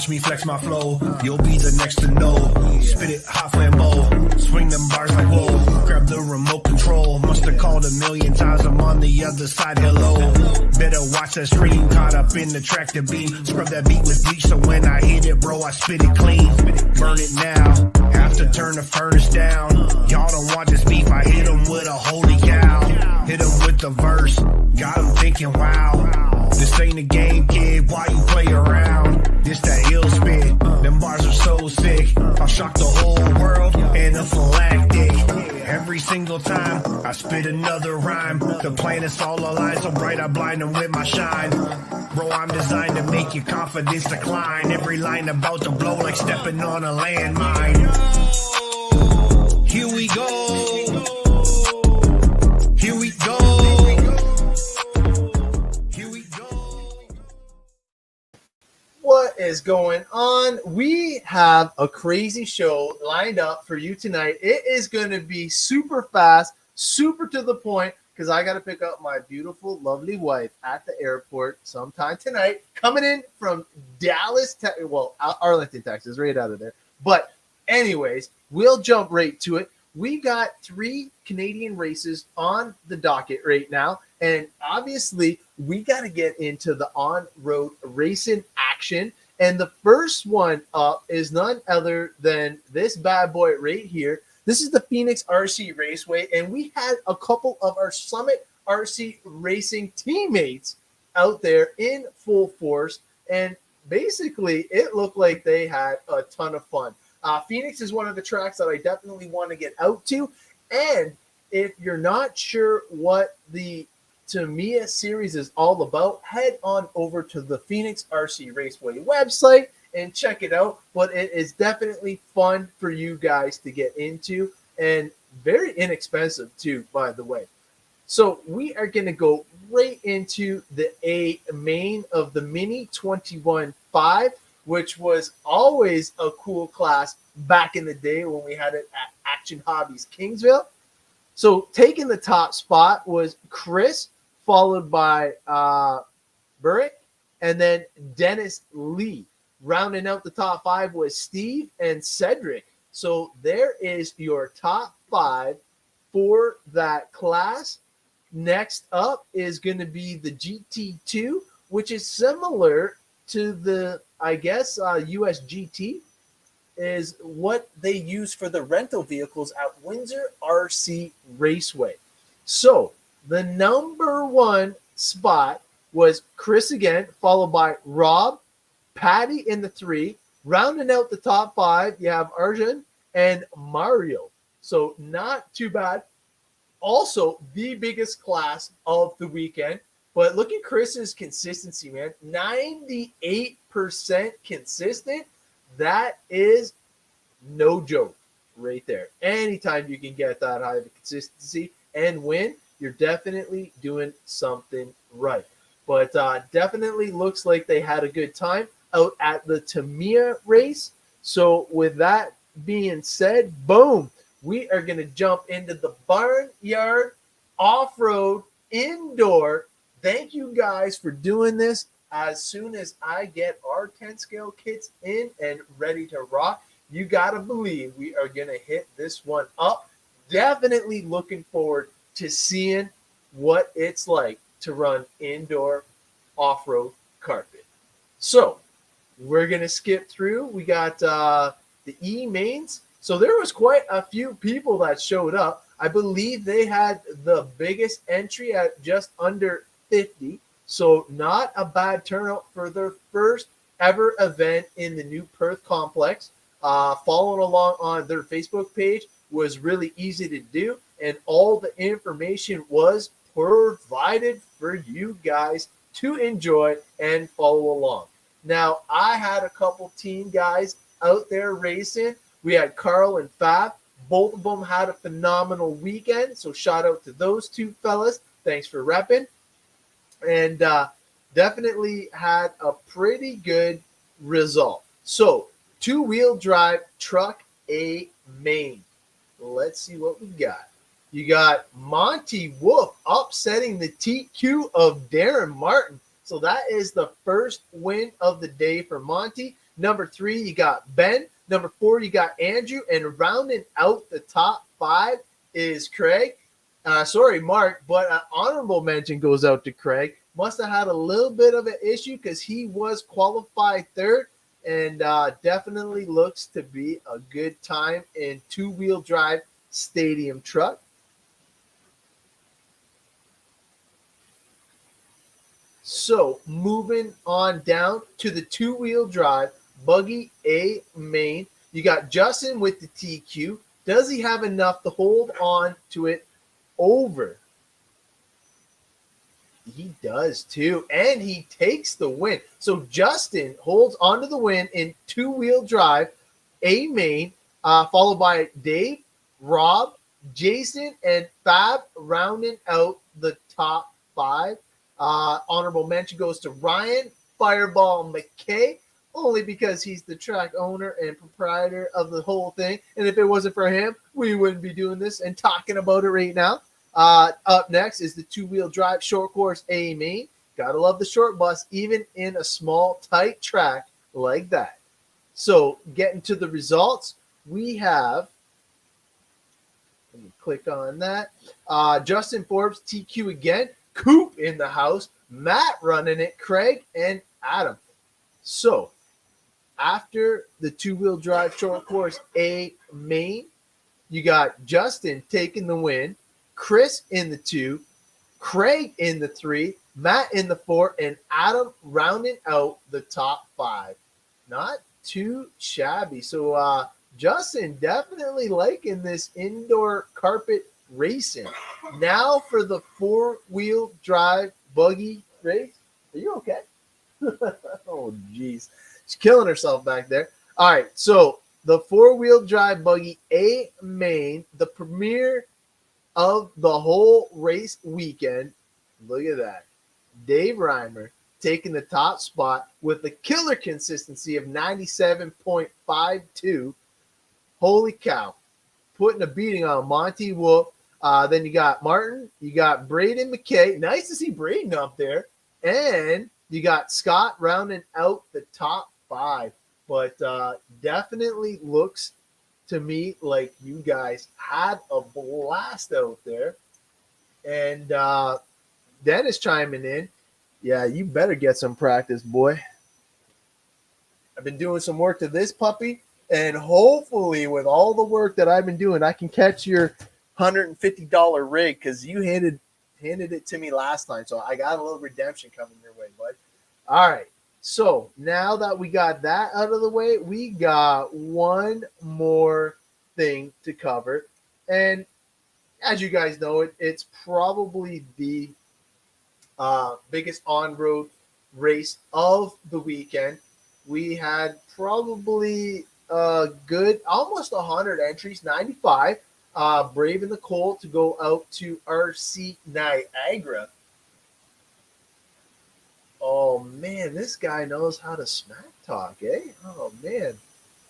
Watch me flex my flow, you'll be the next to know. Spit it hot flambeau, swing them bars like whoa. Grab the remote control, must have called a million times, I'm on the other side, hello. Better watch that stream, caught up in the tractor beam. Scrub that beat with bleach, so when I hit it, bro, I spit it clean. Burn it now, have to turn the furnace down. Y'all don't want this beef, I hit them with a holy cow. Hit them with the verse, got them thinking, wow. This ain't a game, kid, why you play around? This that ill spit, them bars are so sick. I'll shock the whole world, anaphylactic. Every single time I spit another rhyme, the planets all align so bright I blind them with my shine. Bro, I'm designed to make your confidence decline. Every line about to blow like stepping on a landmine. Here we go. Here we go. Here we go. What is going on? We have a crazy show lined up for you tonight. It is going to be super fast, super to the point, because I got to pick up my beautiful, lovely wife at the airport sometime tonight, coming in from Dallas, Arlington, Texas, right out of there. But anyways, we'll jump right to it. We got 3 Canadian races on the docket right now, and obviously we got to get into the on-road racing action. And the first one up is none other than this bad boy right here. This is the Phoenix RC Raceway, and we had a couple of our Summit RC Racing teammates out there in full force, and basically it looked like they had a ton of fun. Phoenix is one of the tracks that I definitely want to get out to, and if you're not sure what the Tamiya series is all about, head on over to the Phoenix RC Raceway website and check it out. But it is definitely fun for you guys to get into, and very inexpensive too, by the way. So we are going to go right into the A main of the Mini 21.5, which was always a cool class back in the day when we had it at Action Hobbies Kingsville. So taking the top spot was Chris, followed by Burrick, and then Dennis Lee. Rounding out the top 5 was Steve and Cedric. So there is your top 5 for that class. Next up is going to be the GT2, which is similar to the, I guess, US GT, is what they use for the rental vehicles at Windsor RC Raceway. So the number 1 spot was Chris again, followed by Rob, Patty in the 3. Rounding out the top 5, you have Arjun and Mario. So not too bad. Also, the biggest class of the weekend. But look at Chris's consistency, man. 98% consistent. That is no joke right there. Anytime you can get that high of a consistency and win, you're definitely doing something right. But definitely looks like they had a good time out at the Tamiya race. So with that being said, boom, we are going to jump into the Barnyard Off-Road Indoor. Thank you guys for doing this. As soon as I get our 10 scale kits in and ready to rock, you got to believe we are going to hit this one up. Definitely looking forward to seeing what it's like to run indoor off-road carpet. So we're going to skip through. We got the E mains. So there was quite a few people that showed up. I believe they had the biggest entry at just under 50. So not a bad turnout for their first ever event in the new Perth complex. Following along on their Facebook page was really easy to do, and all the information was provided for you guys to enjoy and follow along. Now, I had a couple team guys out there racing. We had Carl and Fab. Both of them had a phenomenal weekend, so shout out to those two fellas. Thanks for repping. And definitely had a pretty good result. So, two-wheel drive truck A main. Let's see what we got. You got Monty Wolf upsetting the TQ of Darren Martin. So that is the first win of the day for Monty. Number 3, you got Ben. Number 4, you got Andrew. And rounding out the top 5 is Craig. Mark, but an honorable mention goes out to Craig. Must have had a little bit of an issue because he was qualified 3rd, and definitely looks to be a good time in two-wheel drive stadium truck. So moving on down to the two-wheel drive buggy A main, you got Justin with the TQ. Does he have enough to hold on to it over? He does too, and he takes the win. So Justin holds onto the win in two-wheel drive A main, followed by Dave, Rob, Jason, and Fab rounding out the top 5. Honorable mention goes to Ryan Fireball McKay, only because he's the track owner and proprietor of the whole thing. And if it wasn't for him, we wouldn't be doing this and talking about it right now. Up next is the two-wheel drive short course A main. Gotta love the short bus, even in a small, tight track like that. So getting to the results, we have, let me click on that. Justin Forbes, TQ again. Coop in the house. Matt running it. Craig and Adam. So after the two-wheel drive short course A main, you got Justin taking the win, Chris in the 2, Craig in the 3, Matt in the 4, and Adam rounding out the top 5. Not too shabby. So Justin definitely liking this indoor carpet racing. Now for the four-wheel drive buggy race. Are you okay? Oh, geez. She's killing herself back there. All right, so the four-wheel drive buggy A main, the premiere of the whole race weekend. Look at that. Dave Reimer taking the top spot with a killer consistency of 97.52. Holy cow. Putting a beating on Monty Wolf. Then you got Martin. You got Braden McKay. Nice to see Braden up there. And you got Scott rounding out the top 5. But definitely looks to me like you guys had a blast out there. And Dennis chiming in. Yeah, you better get some practice, boy. I've been doing some work to this puppy, and hopefully with all the work that I've been doing, I can catch your $150 rig, because you handed it to me last time. So I got a little redemption coming your way, bud. All right. So now that we got that out of the way, we got one more thing to cover. And as you guys know, it's probably the biggest on-road race of the weekend. We had probably a good almost 100 entries, 95. Braving the cold to go out to RC Niagara. Oh, man, this guy knows how to smack talk, eh? Oh, man.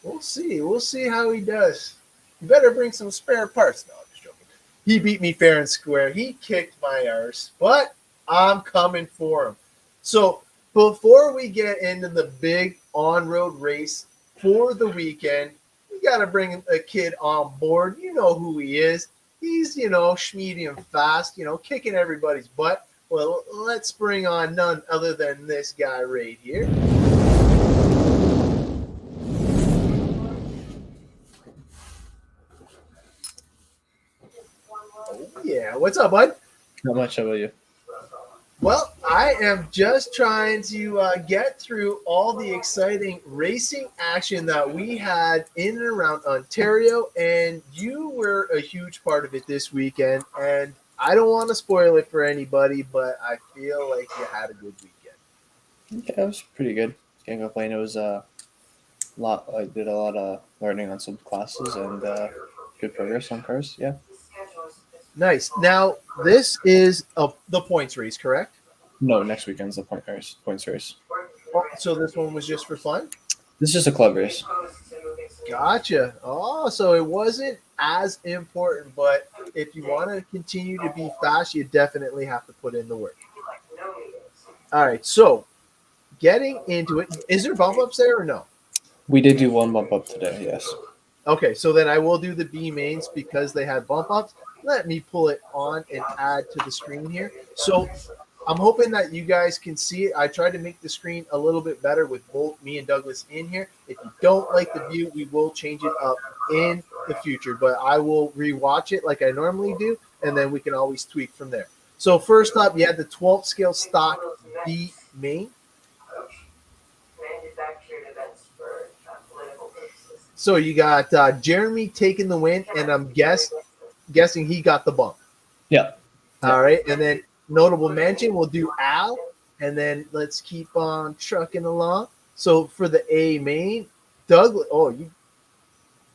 We'll see. We'll see how he does. You better bring some spare parts. No, I'm just joking. He beat me fair and square. He kicked my arse, but I'm coming for him. So before we get into the big on-road race for the weekend, we got to bring a kid on board. You know who he is. He's, schmedium fast, kicking everybody's butt. Well, let's bring on none other than this guy right here. Oh, yeah. What's up, bud? Not much. How about you? Well, I am just trying to get through all the exciting racing action that we had in and around Ontario, and you were a huge part of it this weekend, and I don't want to spoil it for anybody, but I feel like you had a good weekend. Yeah, it was pretty good. Can't complain. It was a lot. I did a lot of learning on some classes and good progress on cars. Yeah. Nice. Now, this is the points race, correct? No, next weekend's the points race. Oh, so this one was just for fun? This is just a club race. Gotcha. Oh, so it wasn't as important, but if you want to continue to be fast, you definitely have to put in the work. All right, so getting into it, is there bump ups there or no? We did do one bump up today, yes. Okay, so then I will do the B mains because they had bump ups. Let me pull it on and add to the screen here. So I'm hoping that you guys can see it. I tried to make the screen a little bit better with both me and Douglas in here. If you don't like the view, we will change it up in the future, but I will rewatch it like I normally do, and then we can always tweak from there. So first up, you had the 12 scale stock B main. So you got Jeremy taking the win, and I'm guessing he got the bump. Yeah. All right, and then notable mention, we'll do Al, and then let's keep on trucking along. So for the A main, Douglas. Oh, you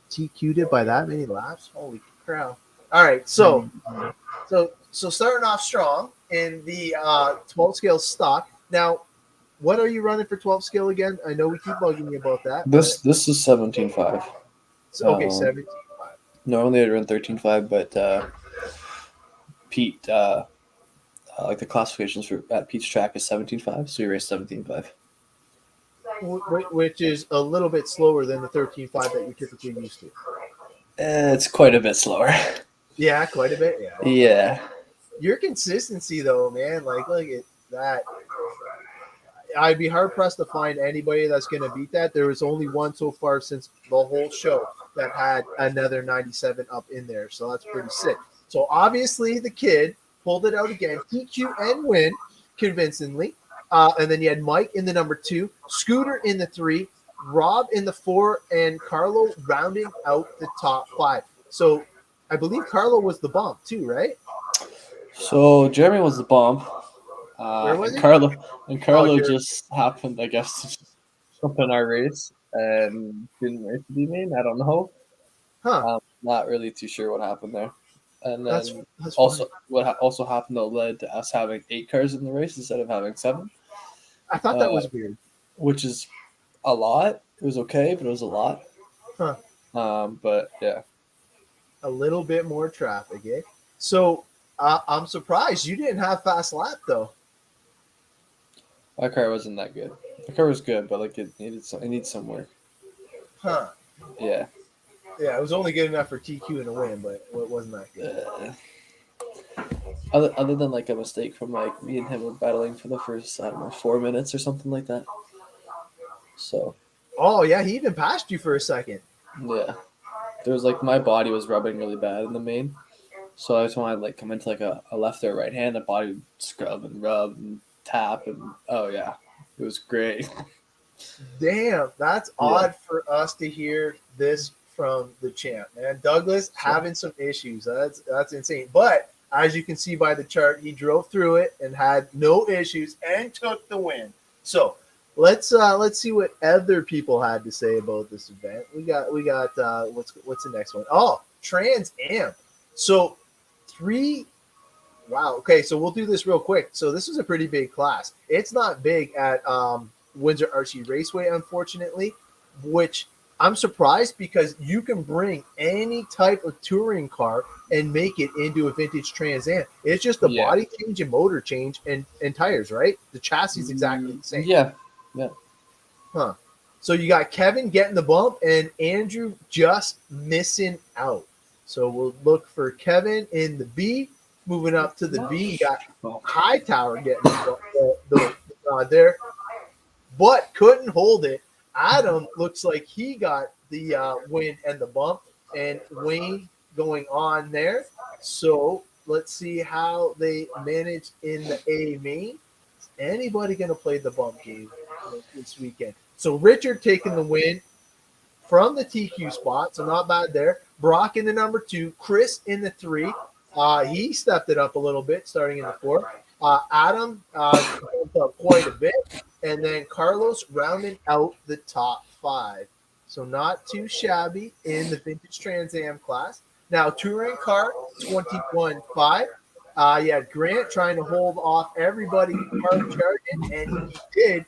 TQ'd it by that many laps? Holy crap! All right, so starting off strong in the 12 scale stock. Now, what are you running for 12 scale again? I know we keep bugging you about that. This is 17.5. So, okay, 17.5. Normally I'd run 13.5, but Pete, like the classifications for at Pete's track is 17.5, so we raced 17.5. Which is a little bit slower than the 13.5 that you're typically used to. It's quite a bit slower. Yeah, quite a bit. Yeah. Yeah. Your consistency, though, man, like look at that. I'd be hard pressed to find anybody that's going to beat that. There was only one so far since the whole show that had another 97 up in there, so that's pretty sick. So obviously the kid pulled it out again, TQ and win convincingly. And then you had Mike in the number 2, Scooter in the 3, Rob in the 4, and Carlo rounding out the top 5. So I believe Carlo was the bump too, right? So Jeremy was the bump. Where was he? Carlo just happened, I guess, to just jump in our race and didn't race the B-main. I don't know. Huh. Not really too sure what happened there. And then that's also what also happened that led to us having 8 cars in the race instead of having 7. I thought that was weird. Which is a lot. It was okay, but it was a lot. Huh. But yeah. A little bit more traffic, eh? So I'm surprised you didn't have fast lap though. My car wasn't that good. The car was good, but like it needs some work. Huh. Yeah. Yeah, it was only good enough for TQ and a win, but it wasn't that good. Other than like a mistake from like me and him were battling for the first 4 minutes or something like that. So. Oh yeah, he even passed you for a second. Yeah. There was like my body was rubbing really bad in the main, so I just wanted to like come into like a left or right hand. The body would scrub and rub and tap and oh yeah, it was great. Damn, that's odd for us to hear this from the champ, man. Douglas having some issues. That's insane. But as you can see by the chart, he drove through it and had no issues and took the win. So let's see what other people had to say about this event. We got what's the next one? Oh, Trans Am. So 3. Wow. Okay, so we'll do this real quick. So this is a pretty big class. It's not big at Windsor RC Raceway, unfortunately, which I'm surprised because you can bring any type of touring car and make it into a vintage Trans Am. It's just a body change and motor change and tires, right? The chassis is exactly the same. Yeah. Huh. So you got Kevin getting the bump and Andrew just missing out. So we'll look for Kevin in the B. Moving up to the B, you got Hightower getting the there, but couldn't hold it. Adam looks like he got the win and the bump, and Wayne going on there. So let's see how they managed in the A main. Is anybody going to play the bump game this weekend? So Richard taking the win from the TQ spot, so not bad there. Brock in the number 2, Chris in the 3. He stepped it up a little bit, starting in the 4. Adam jumped up quite a bit, and then Carlos rounding out the top 5. So not too shabby in the vintage Trans Am class. Now touring car 21.5. You had Grant trying to hold off everybody hard charging, and he did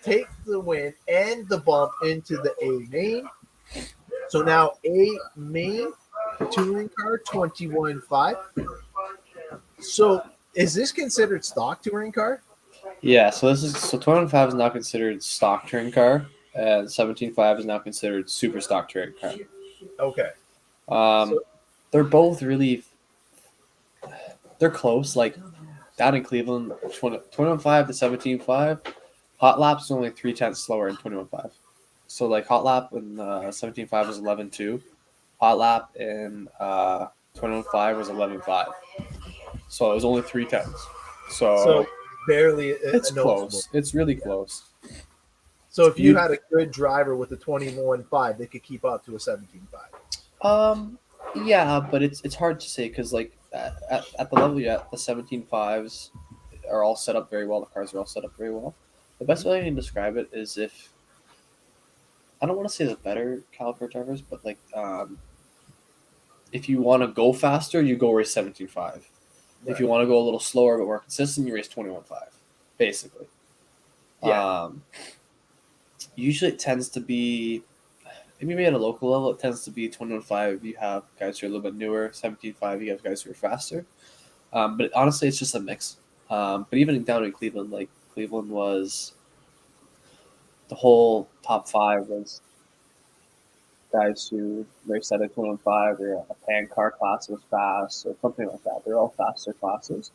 take the win and the bump into the A main. So now A main. Touring car 21.5. So is this considered stock touring car? Yeah, so 21.5 is not considered stock touring car. and 17.5 is now considered super stock touring car. Okay. Um, they're both really, they're close. Like down in Cleveland, 21.5 to 17.5, hot laps is only 0.3 slower in 21.5. So like hot lap in 17.5 was 11.2, hot lap in 21.5 was 11.5. So it was only 0.3. So barely it's noticeable. close. It's really close. So if you had a good driver with a 21.5, they could keep up to a 17.5. Yeah, but it's hard to say because like at the level you're at, the 17.5s are all set up very well. The cars are all set up very well. The best way I can describe it is if I don't want to say the better caliber drivers, but like if you want to go faster, you go race 17.5. Right. If you want to go a little slower but more consistent, you race 21.5. Basically, Yeah. Usually it tends to be. Maybe at a local level, it tends to be 21.5. You have guys who are a little bit newer. 17.5, you have guys who are faster. But honestly, it's just a mix. But even down in Cleveland, like Cleveland was the whole top 5 was guys who raced at a 21.5 or a pan car class was fast or something like that. They're all faster classes.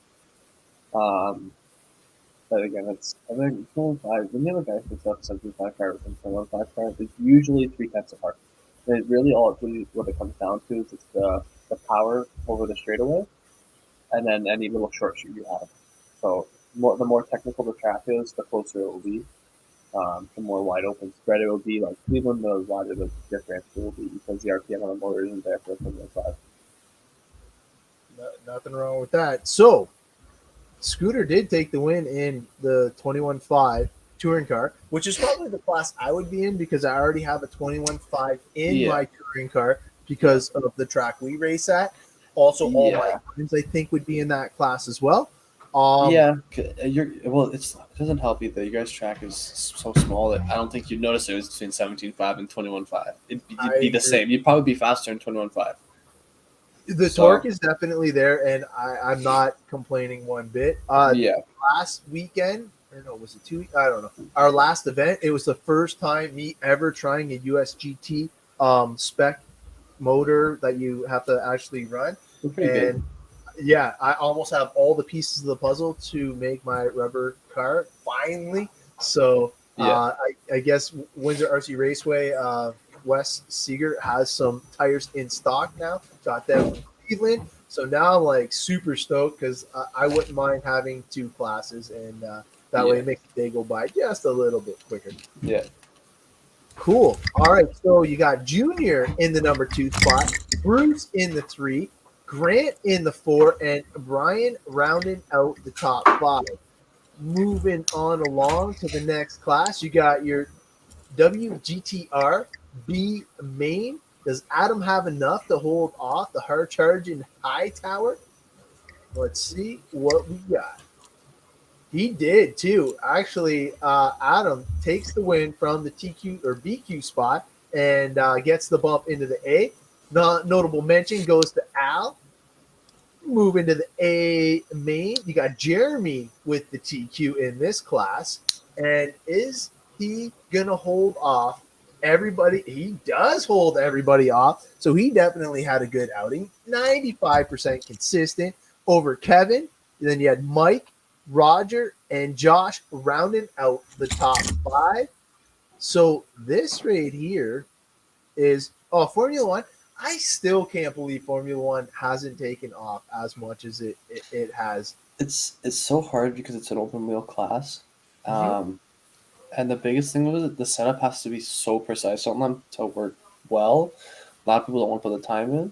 But again, I think 21.5. When you have a guy who's up 17.5 car and 21.5 car, it's usually 0.3 apart. And really, what it comes down to is it's the power over the straightaway, and then any little short shoot you have. So the more technical the track is, the closer it will be. The more wide open spread it will be. Like Cleveland, the wider the differential will be because the RPM on the motor isn't there for a 21.5. Nothing wrong with that. So Scooter did take the win in the 21.5 touring car, which is probably the class I would be in because I already have a 21.5 in my touring car because of the track we race at. Also, all my friends I think would be in that class as well. It doesn't help either. You guys' track is so small that I don't think you'd notice it was between 17.5 and 21.5. It'd be the same. You'd probably be faster in 21.5. The torque is definitely there, and I'm not complaining one bit. Last weekend, or no, was it 2 weeks? I don't know. Our last event, it was the first time me ever trying a USGT spec motor that you have to actually run. Good. Yeah, I almost have all the pieces of the puzzle to make my rubber car finally. So I guess Windsor RC Raceway, Wes Seeger has some tires in stock now. Got them from Cleveland. So now I'm like super stoked because I wouldn't mind having 2 classes, and that way it makes the day go by just a little bit quicker. Yeah. Cool. All right. So you got Junior in the number 2 spot, Bruce in the 3, Grant in the 4, and Brian rounding out the top 5. Moving on along to the next class, you got your WGTR B main. Does Adam have enough to hold off the hard charging high tower? Let's see what we got. He did too. Actually, Adam takes the win from the TQ or BQ spot and gets the bump into the A. Notable mention goes to Al. Move into the A main. You got Jeremy with the TQ in this class. And is he going to hold off everybody? He does hold everybody off. So he definitely had a good outing. 95% consistent over Kevin. And then you had Mike, Roger, and Josh rounding out the top 5. So this right here is Formula One. I still can't believe Formula One hasn't taken off as much as it has. It's so hard because it's an open wheel class. And the biggest thing was that the setup has to be so precise. I want them to work well. A lot of people don't want to put the time in.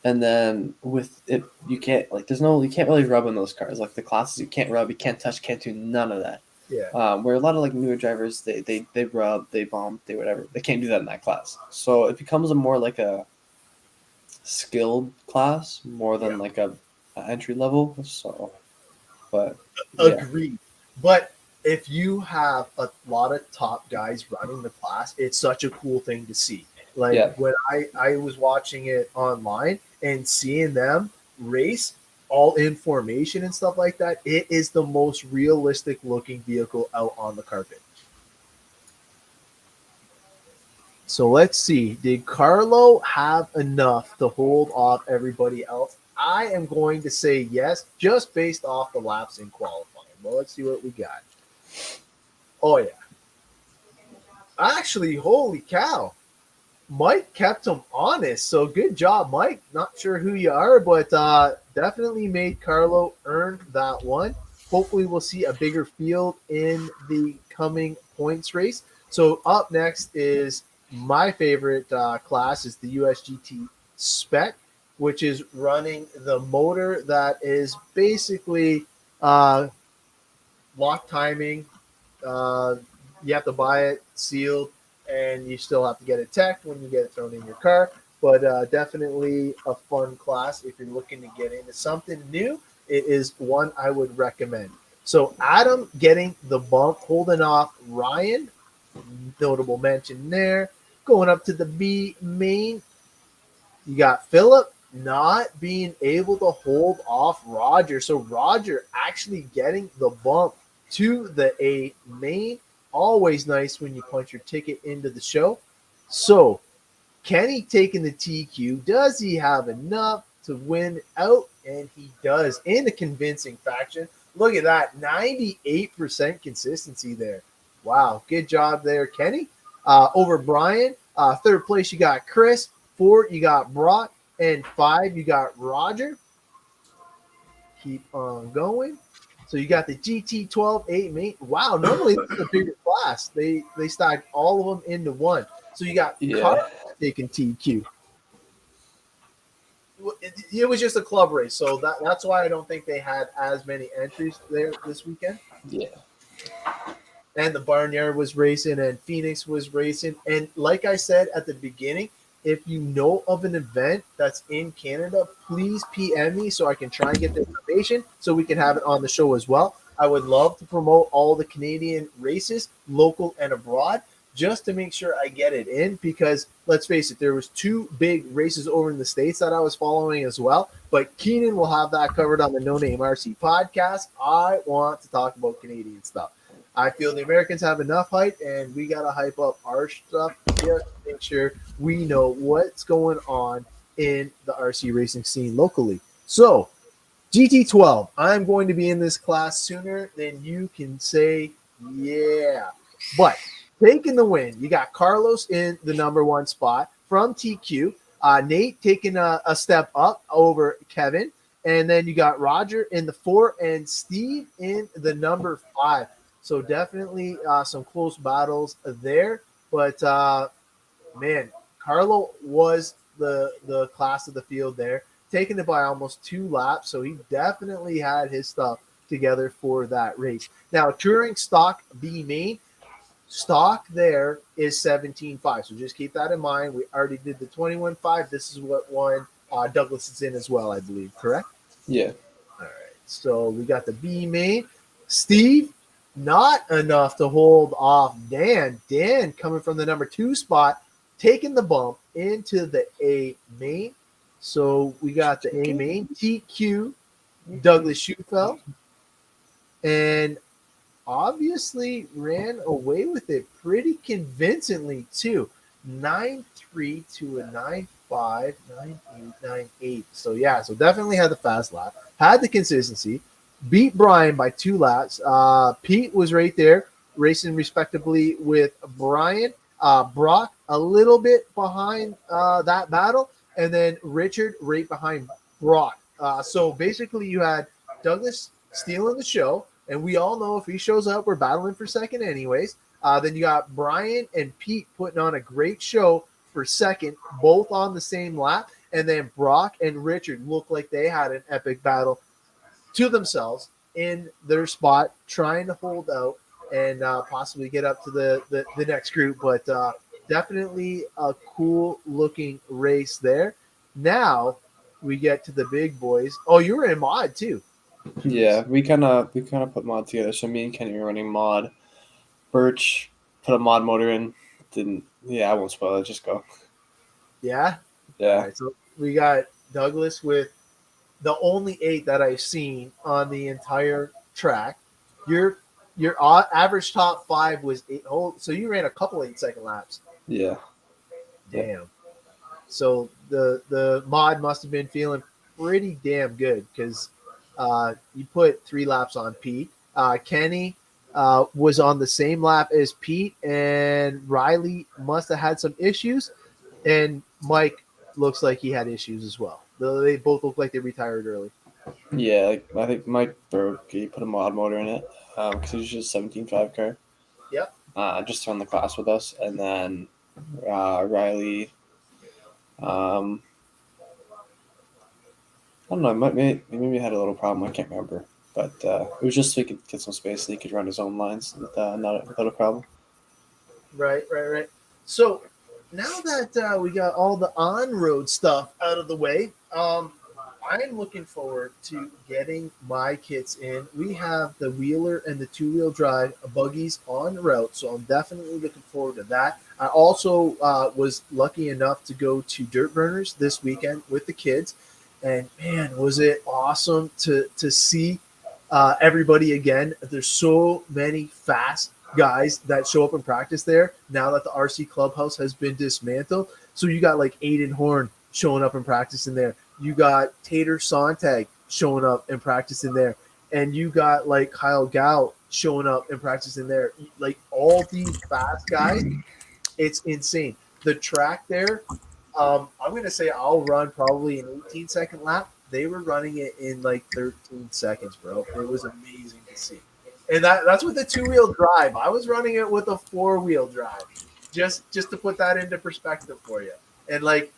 And then with it, you can't really rub in those cars. Like the classes, you can't rub, you can't touch, can't do none of that. Yeah. Where a lot of like newer drivers, they rub, they bump, they whatever. They can't do that in that class. So it becomes a more like a skilled class more than like a entry level. So, but agreed. But if you have a lot of top guys running the class, it's such a cool thing to see. Like when I was watching it online and seeing them race all in formation and stuff like that, it is the most realistic looking vehicle out on the carpet. So let's see. Did Carlo have enough to hold off everybody else? I am going to say yes, just based off the laps in qualifying. Well, let's see what we got. Oh, yeah. Actually, holy cow. Mike kept him honest. So good job, Mike. Not sure who you are, but definitely made Carlo earn that one. Hopefully, we'll see a bigger field in the coming points race. So up next is my favorite class is the USGT Spec, which is running the motor that is basically lock timing. Uh, you have to buy it sealed, and you still have to get it teched when you get it thrown in your car. But definitely a fun class if you're looking to get into something new. It is one I would recommend. So Adam getting the bump, holding off Ryan. Notable mention there. Going up to the B main, you got Philip not being able to hold off Roger. So Roger actually getting the bump to the A main. Always nice when you punch your ticket into the show. So Kenny taking the TQ. Does he have enough to win out? And he does in a convincing fashion. Look at that. 98% consistency there. Wow. Good job there, Kenny. Over Brian. Third place, you got Chris. 4, you got Brock. And 5, you got Roger. Keep on going. So you got the GT12 8 main. Wow, normally this is a bigger class. They stacked all of them into one. So you got Carl taking TQ. It was just a club race, so that's why I don't think they had as many entries there this weekend. Yeah. And the Barnyard was racing, and Phoenix was racing. And like I said at the beginning, if you know of an event that's in Canada, please PM me so I can try and get the information so we can have it on the show as well. I would love to promote all the Canadian races, local and abroad, just to make sure I get it in because, let's face it, there was 2 big races over in the States that I was following as well. But Keenan will have that covered on the No Name RC podcast. I want to talk about Canadian stuff. I feel the Americans have enough hype, and we got to hype up our stuff just to make sure we know what's going on in the RC racing scene locally. So, GT12, I'm going to be in this class sooner than you can say, yeah. But taking the win, you got Carlos in the number 1 spot from TQ. Nate taking a step up over Kevin. And then you got Roger in the 4 and Steve in the number 5. So definitely some close battles there. But, man, Carlo was the class of the field there, taking it by almost 2 laps. So he definitely had his stuff together for that race. Now, touring stock B main, stock there is 17.5. So just keep that in mind. We already did the 21.5. This is what one Douglas is in as well, I believe. Correct? Yeah. All right. So we got the B main. Steve, not enough to hold off Dan. Dan coming from the number 2 spot, taking the bump into the A main. So we got the A main, TQ, Douglas Schufeld, and obviously ran away with it pretty convincingly too. 9.3 to a 9.5, 9.8, 9.8. So yeah, so definitely had the fast lap, had the consistency, beat Brian by 2 laps. Pete was right there, racing respectably with Brian. Brock a little bit behind that battle, and then Richard right behind Brock. So basically you had Douglas stealing the show, and we all know if he shows up, we're battling for second anyways. Then you got Brian and Pete putting on a great show for second, both on the same lap. And then Brock and Richard looked like they had an epic battle to themselves in their spot, trying to hold out and possibly get up to the next group. But definitely a cool looking race there. Now we get to the big boys. Oh, you were in mod too. Yeah, we kind of put mod together. So me and Kenny were running mod. Birch put a mod motor in. I won't spoil it. Just go. Yeah. Yeah. All right, so we got Douglas with the only 8 that I've seen on the entire track. Your average top 5 was 8. So you ran a couple 8-second laps. Yeah. Damn. So the mod must have been feeling pretty damn good because you put 3 laps on Pete. Kenny was on the same lap as Pete, and Riley must have had some issues, and Mike looks like he had issues as well. They both look like they retired early. Yeah, like, I think Mike broke. He put a mod motor in it because it was just a 17.5 car. Yep. Just to run the class with us, and then Riley. I don't know. Maybe had a little problem. I can't remember, but it was just so he could get some space so he could run his own lines without a problem. Right. So now that we got all the on-road stuff out of the way, I'm looking forward to getting my kits in. We have the wheeler and the 2-wheel drive buggies on route, so I'm definitely looking forward to that. I also was lucky enough to go to Dirt Burners this weekend with the kids, and man, was it awesome to see everybody again. There's so many fast guys that show up and practice there now that the RC Clubhouse has been dismantled. So you got like Aiden Horn showing up and practicing there. You got Tater Sontag showing up and practicing there. And you got like Kyle Gow showing up and practicing there. Like all these fast guys, it's insane. The track there, I'm going to say I'll run probably an 18-second lap. They were running it in like 13 seconds, bro. It was amazing to see. And that's with a 2-wheel drive. I was running it with a 4-wheel drive. Just to put that into perspective for you. And like,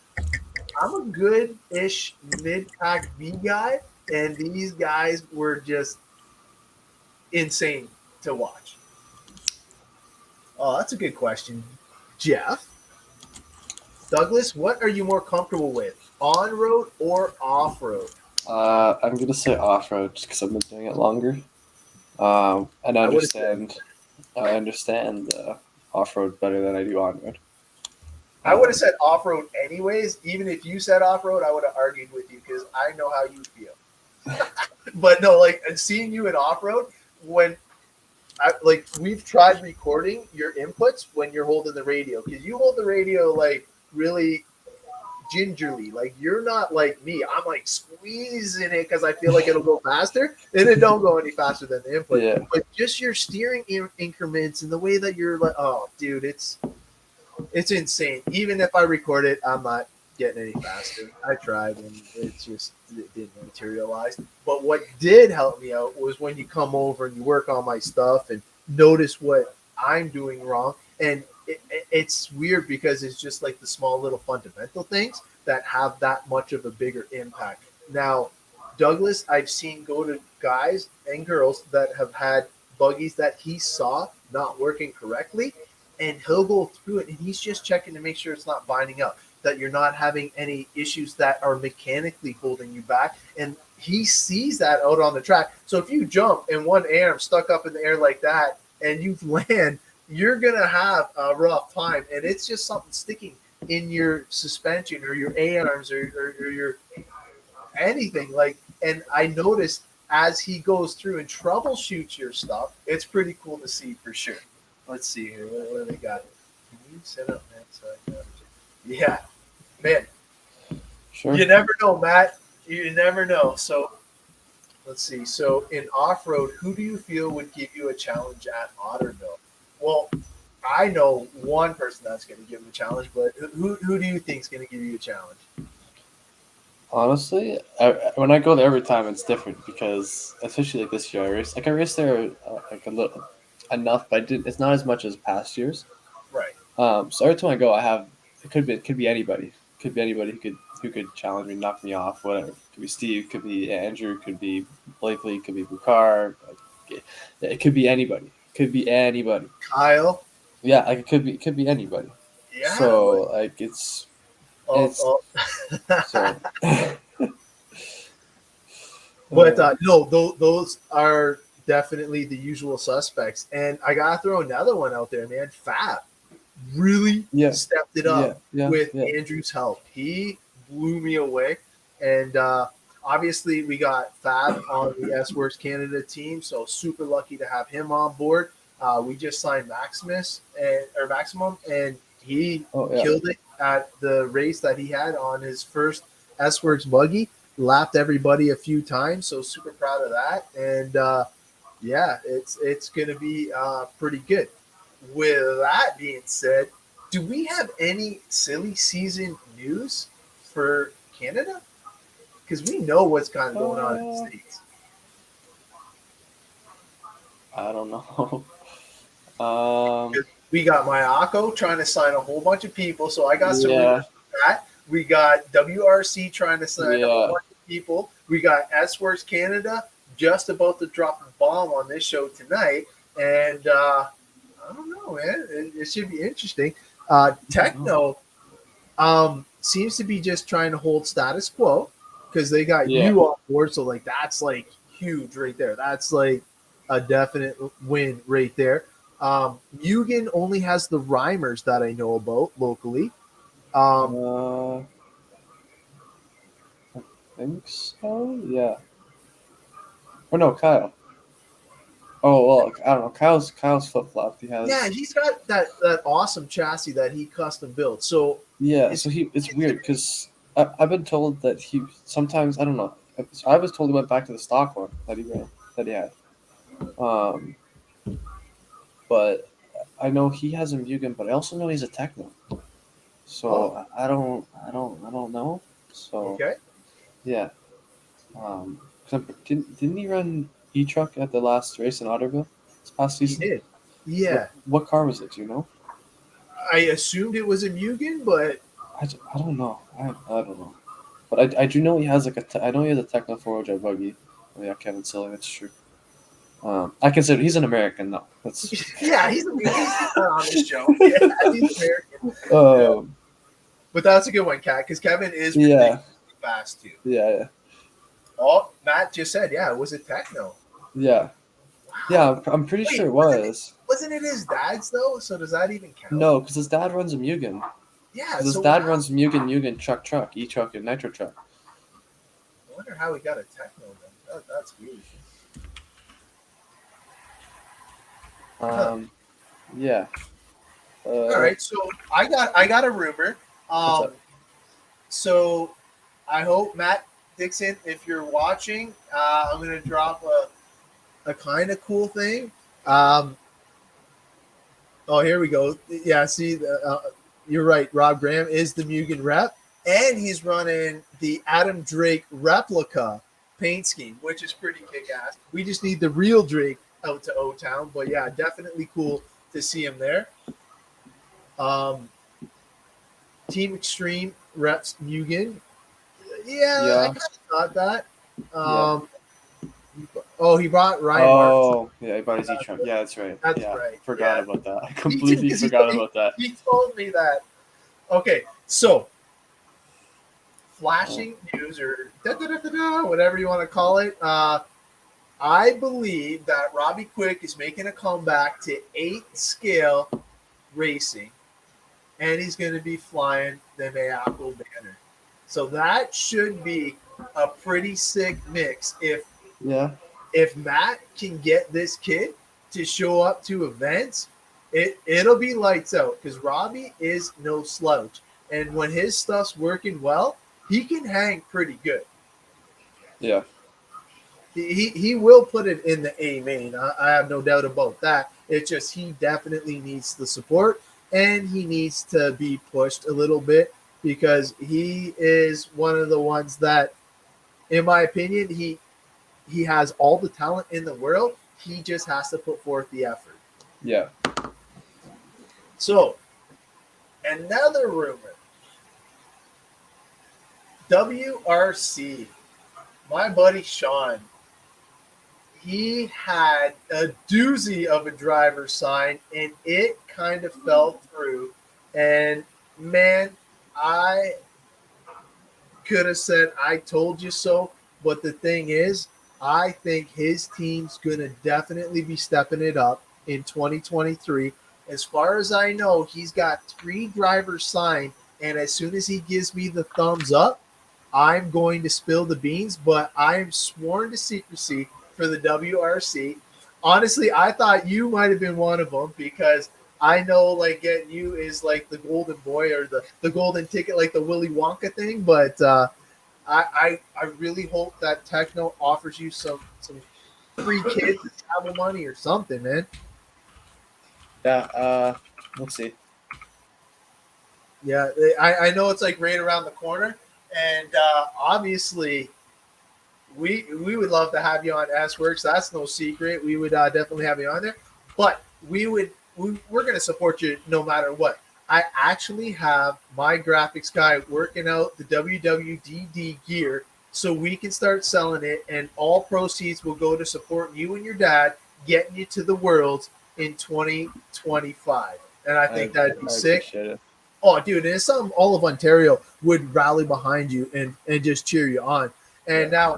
I'm a good-ish mid-pack B guy, and these guys were just insane to watch. Oh, that's a good question. Jeff? Douglas, what are you more comfortable with, on-road or off-road? I'm gonna say off-road just because I've been doing it longer. And I understand off-road better than I do on-road. I would have said off-road anyways. Even if you said off-road, I would have argued with you because I know how you feel. But no, like seeing you in off-road, we've tried recording your inputs when you're holding the radio because you hold the radio like really gingerly. Like you're not like me. I'm like squeezing it because I feel like it'll go faster, and it don't go any faster than the input. Yeah. But just your steering increments and the way that you're like, oh, dude, it's insane. Even if I record it, I'm not getting any faster. I tried, and it didn't materialize. But what did help me out was when you come over and you work on my stuff and notice what I'm doing wrong. And it's weird because it's just like the small little fundamental things that have that much of a bigger impact. Now, Douglas, I've seen go to guys and girls that have had buggies that he saw not working correctly, and he'll go through it and he's just checking to make sure it's not binding up, that you're not having any issues that are mechanically holding you back. And he sees that out on the track. So if you jump and one arm stuck up in the air like that and you land, you're going to have a rough time. And it's just something sticking in your suspension or your A-arms or your anything. Like, and I noticed as he goes through and troubleshoots your stuff, it's pretty cool to see for sure. Let's see here. What do they got? Can you set up, man? Yeah, man. Sure. You never know, Matt. You never know. So let's see. So in off-road, who do you feel would give you a challenge at Otterville? Well, I know one person that's going to give you a challenge, but who do you think is going to give you a challenge? Honestly, when I go there every time, it's different because, especially like this year, I raced there like a little enough, but it's not as much as past years. Right. So every time I go, it could be anybody. Could be anybody who could challenge me, knock me off, whatever. Could be Steve, could be Andrew, could be Blakely, could be Bukar. It could be anybody. Could be anybody. Kyle. Yeah, like it could be anybody. Yeah. So like it's. So. But no, those are definitely the usual suspects. And I gotta throw another one out there, man. Fab really stepped it up with Andrew's help. He blew me away. And obviously we got Fab on the S-Works Canada team, so super lucky to have him on board. We just signed Maximum, and he killed it. at the race that he had on his first S-Works buggy. Lapped everybody a few times, so super proud of that. And yeah, it's going to be pretty good. With that being said, do we have any silly season news for Canada? Because we know what's kind of going on in the States. I don't know. We got Mayako trying to sign a whole bunch of people, so I got some Yeah. rumors for that. We got WRC trying to sign a whole Yeah. bunch of people. We got S-Works Canada just about to drop a bomb on this show tonight. And I don't know, man. It should be interesting. Techno seems to be just trying to hold status quo because they got Yeah. you on board. So, like, that's like huge right there. That's like a definite win right there. Mugen only has the Rhymers that I know about locally. I think so. Yeah. Or no, Kyle. Oh well, I don't know. Kyle's flip flopped. He has. Yeah, he's got that awesome chassis that he custom built. So Yeah, so it's weird because I've been told that he sometimes, I don't know. I was told he went back to the stock one that he ran, that he had. But I know he has a Mugen, but I also know he's a Techno. So I don't know. So okay, yeah. 'Cause didn't he run E-Truck at the last race in Otterville this past he season? did. Yeah, What car was it? Do you know? I assumed it was a Mugen, but I don't know. I don't know. But I do know he has I know he has a Techno 4 buggy. Oh, yeah, Kevin Silly, that's true. I consider he's an American though. That's yeah, he's not on this show. Yeah, he's American. But that's a good one, Kat, because Kevin is Yeah. ridiculously fast too. yeah. Oh, Matt just said, yeah, it was a Techno. Yeah. Yeah, I'm pretty Wait, sure it was. Wasn't it his dad's though? So does that even count? No, because his dad runs a Mugen. Yeah, His so dad how- runs Mugen, truck, E-Truck, and Nitro truck. I wonder how he got a Techno then. That's weird. Yeah. All right, so I got a rumor. What's up? So I hope Matt Dixon, if you're watching, I'm gonna drop a kind of cool thing. Oh, here we go. Yeah, see, you're right. Rob Graham is the Mugen rep, and he's running the Adam Drake replica paint scheme, which is pretty kick-ass. We just need the real Drake out to O-Town, but yeah, definitely cool to see him there. Team Extreme reps Mugen. Yeah, I kind of thought that. Oh, he brought Ryan Martin. Oh, yeah, he bought his E-Truck. Yeah, that's right. That's yeah, right. Forgot Yeah. about that. I completely He- forgot about that. He told me that. Okay, so flashing news or whatever you want to call it. I believe that Robbie Quick is making a comeback to 8 scale racing, and he's going to be flying the Mayako banner. So that should be a pretty sick mix Yeah. if Matt can get this kid to show up to events, it'll be lights out because Robbie is no slouch. And when his stuff's working well, he can hang pretty good. Yeah. He will put it in the A main. I have no doubt about that. It's just he definitely needs the support and he needs to be pushed a little bit because he is one of the ones that, in my opinion, he has all the talent in the world. He just has to put forth the effort. Yeah. So, another rumor. WRC, my buddy Sean, he had a doozy of a driver sign and it kind of fell through. And man, I could have said, I told you so. But the thing is, I think his team's going to definitely be stepping it up in 2023. As far as I know, he's got 3 drivers signed. And as soon as he gives me the thumbs up, I'm going to spill the beans. But I am sworn to secrecy for the WRC. Honestly, I thought you might have been one of them because I know like getting you is like the golden boy or the golden ticket, like the Willy Wonka thing. But I really hope that Techno offers you some free kids travel money or something, man. Yeah. Let's see. Yeah, I know it's like right around the corner, and obviously we would love to have you on S Works. That's no secret. We would definitely have you on there, but we're going to support you no matter what. I actually have my graphics guy working out the WWDD gear so we can start selling it, and all proceeds will go to support you and your dad getting you to the Worlds in 2025. And I think that'd be sick. Appreciate it. Oh, dude, and it's something all of Ontario would rally behind you and just cheer you on. And now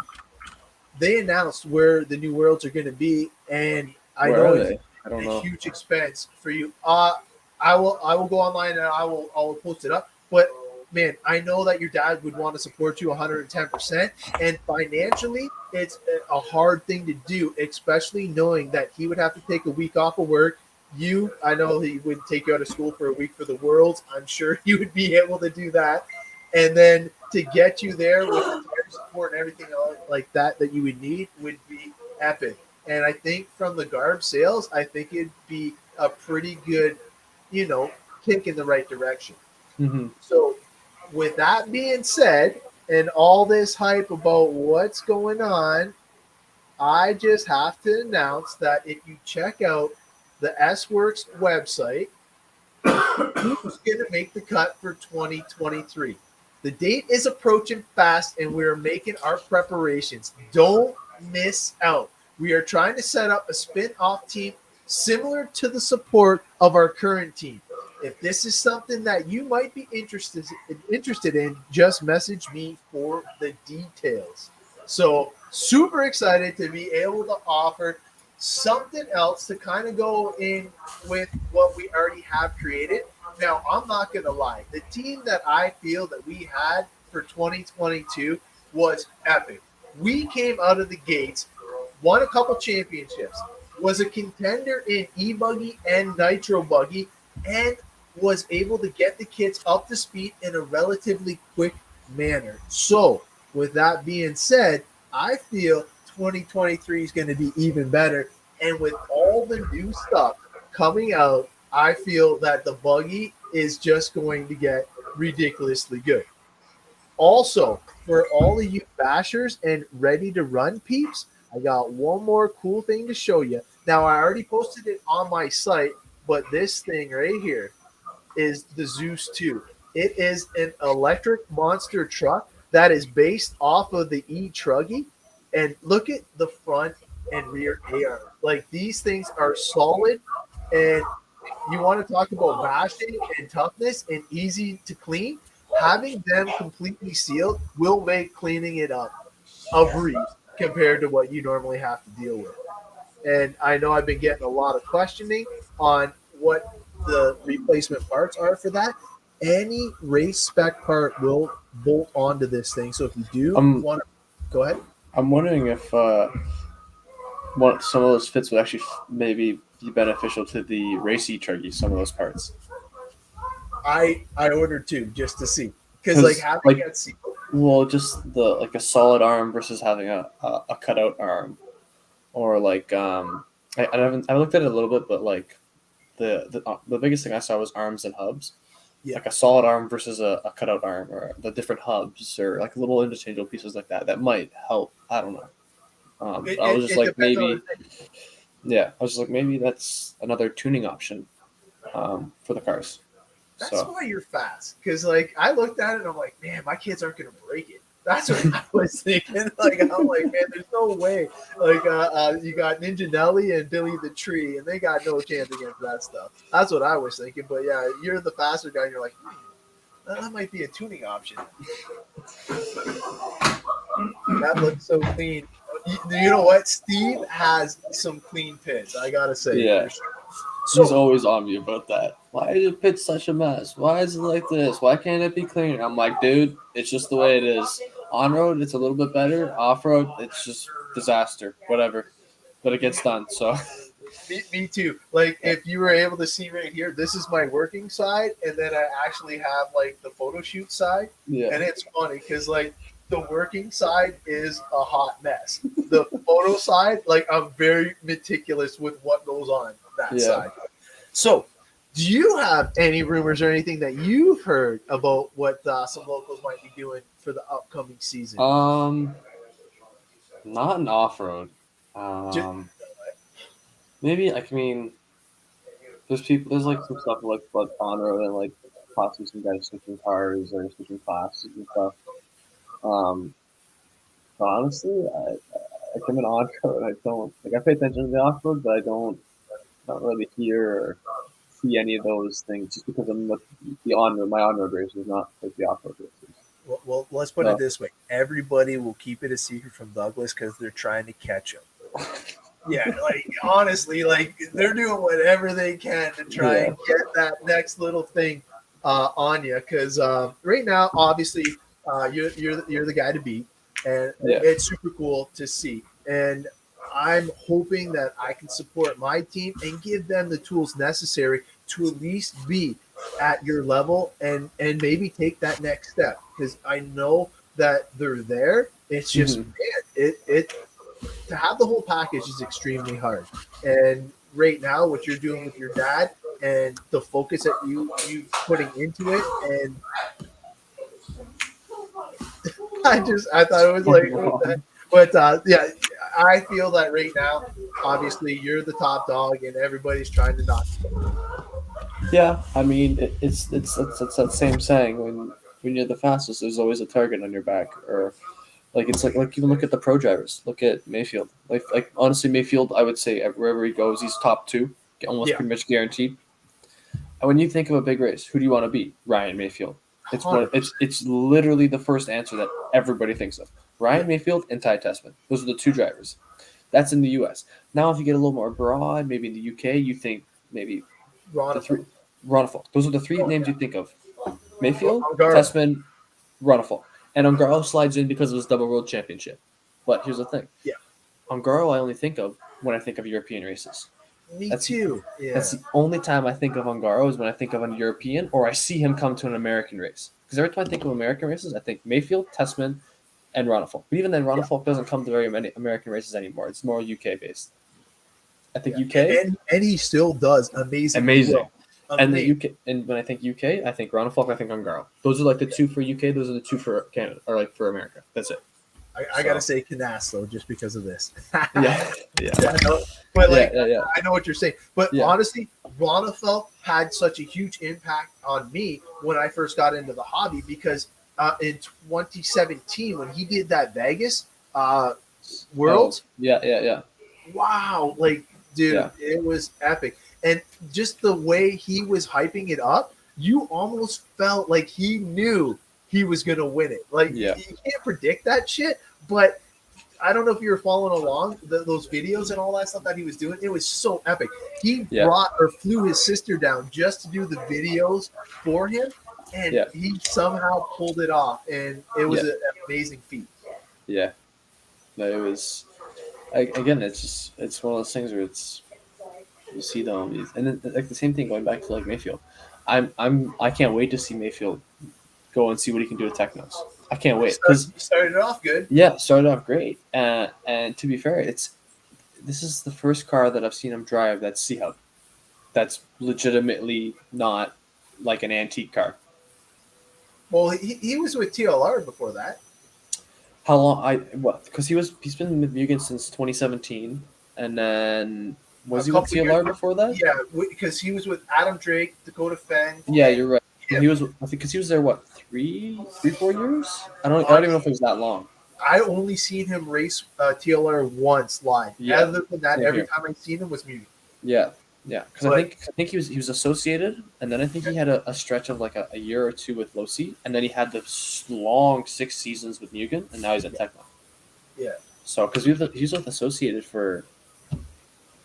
they announced where the new Worlds are going to be, and I Where know are it's they? I don't a know. huge expense for you. I will go online and I will post it up. But man, I know that your dad would want to support you 110%, and financially, it's a hard thing to do, especially knowing that he would have to take a week off of work. I know he would take you out of school for a week for the Worlds. I'm sure he would be able to do that, and then to get you there with the tire support and everything else like that you would need would be epic. And I think from the garb sales, I think it'd be a pretty good, kick in the right direction. Mm-hmm. So, with that being said, and all this hype about what's going on, I just have to announce that if you check out the S Works website, who's going to make the cut for 2023? The date is approaching fast, and we're making our preparations. Don't miss out. We are trying to set up a spin-off team similar to the support of our current team. If this is something that you might be interested in, just message me for the details. So super excited to be able to offer something else to kind of go in with what we already have created. Now, I'm not going to lie. The team that I feel that we had for 2022 was epic. We came out of the gates, won a couple championships, was a contender in e-buggy and nitro buggy, and was able to get the kids up to speed in a relatively quick manner. So, with that being said, I feel 2023 is going to be even better. And with all the new stuff coming out, I feel that the buggy is just going to get ridiculously good. Also, for all of you bashers and ready to run peeps, I got one more cool thing to show you. Now, I already posted it on my site, but this thing right here is the Zeus 2. It is an electric monster truck that is based off of the E-Truggy. And look at the front and rear AR. Like, these things are solid, and you want to talk about bashing and toughness and easy to clean. Having them completely sealed will make cleaning it up a breeze compared to what you normally have to deal with. And I know I've been getting a lot of questioning on what the replacement parts are for that. Any race spec part will bolt onto this thing. So if you do want to go ahead. I'm wondering if some of those fits would actually maybe be beneficial to the racy Truggy, some of those parts. I ordered two just to see. Because like having that sequel. Well, just a solid arm versus having a cutout arm. Or like I looked at it a little bit, but like the biggest thing I saw was arms and hubs. Yeah. Like a solid arm versus a cutout arm, or the different hubs, or like little interchangeable pieces like that. That might help. I don't know. I was just like maybe, yeah. I was just like maybe that's another tuning option for the cars. That's why you're fast, because like I looked at it and I'm like, man, my kids aren't gonna break it. That's what I was thinking. Like I'm like, man, there's no way. Like you got Ninja Nelly and Billy the Tree, and they got no chance against that stuff. That's what I was thinking. But yeah, you're the faster guy, and you're like, that might be a tuning option. That looks so clean. You know what? Steve has some clean pits, I gotta say. Yeah. So, he's always on me about that. Why is the pit such a mess? Why is it like this? Why can't it be cleaner? I'm like, dude, it's just the way it is. On road, it's a little bit better. Off road, it's just disaster. Whatever, but it gets done. So Me too. Like if you were able to see right here, this is my working side, and then I actually have like the photo shoot side, Yeah. and it's funny because like the working side is a hot mess. The photo side, like I'm very meticulous with what goes on that Yeah. side. So, do you have any rumors or anything that you've heard about what some locals might be doing for the upcoming season? Not an off road. Maybe like I mean, there's people. There's like some stuff like on road and like possibly some guys switching cars or switching classes and stuff. But honestly, I come in on road. I don't like. I pay attention to the off road, but I don't not really hear or see any of those things just because I'm with the on road. My on road race is not like the off road races. Well, let's put it this way: everybody will keep it a secret from Douglas because they're trying to catch him. Yeah, like honestly, like they're doing whatever they can to try and get that next little thing on you. Because right now, obviously, you're the guy to beat, and it's super cool to see. And I'm hoping that I can support my team and give them the tools necessary to at least be at your level and maybe take that next step. Because I know that they're there. It's just man, it to have the whole package is extremely hard. And right now, what you're doing with your dad and the focus that you putting into it, and I thought it was like, but yeah, I feel that right now, obviously, you're the top dog, and everybody's trying to knock you. Yeah, I mean, it's that same saying when you're the fastest, there's always a target on your back, or like it's like even look at the pro drivers. Look at Mayfield. Like honestly, Mayfield, I would say wherever he goes, he's top two, almost pretty much guaranteed. And when you think of a big race, who do you want to beat? Ryan Mayfield. It's literally the first answer that everybody thinks of. Ryan Mayfield and Ty Tessman. Those are the two drivers. That's in the U.S. Now, if you get a little more broad, maybe in the U.K., you think maybe Ronafalk. Those are the three names you think of. Mayfield, Tessman, Ronafalk. And Ongaro slides in because of his double world championship. But here's the thing. Yeah. Ongaro I only think of when I think of European races. Me too. Yeah. That's the only time I think of Ongaro is when I think of a European or I see him come to an American race. Because every time I think of American races, I think Mayfield, Tessman, and Ronafalk. But even then, Ronafalk doesn't come to very many American races anymore. It's more UK based. I think UK, and he still does amazing. And the UK, and when I think UK, I think Ronafalk, I think Ongaro. Those are like the two for UK. Those are the two for Canada, or like for America. That's it. I gotta say Canas though, just because of this. yeah. But like, I know what you're saying. But honestly, Ronafalk had such a huge impact on me when I first got into the hobby because in 2017 when he did that Vegas Worlds. Wow, like dude, it was epic. And just the way he was hyping it up, you almost felt like he knew he was going to win it. Like, you can't predict that shit, but I don't know if you were following along those videos and all that stuff that he was doing. It was so epic. He brought or flew his sister down just to do the videos for him, and he somehow pulled it off, and it was an amazing feat. Yeah. No, it was, again, it's one of those things where you see them, and then like the same thing going back to like Mayfield. I can't wait to see Mayfield go and see what he can do with Technos. I can't wait. Started off good. Yeah, started off great. And to be fair, this is the first car that I've seen him drive that's C-Hub. That's legitimately not like an antique car. Well, he was with TLR before that. How long? Because he's been with Mugen since 2017, and then was he with TLR before that? Yeah, because he was with Adam Drake, Dakota Fenn. Yeah, you're right. Yeah. He was. I think because he was there 4 years. I don't even know if it was that long. I only seen him race TLR once live. Yeah. Other than that, every time I seen him was Mugen. Yeah. Because I think he was associated, and then I think he had a stretch of like a year or two with Losi, and then he had the long 6 seasons with Mugen, and now he's at Tecmo. Yeah. So because he was with Associated for,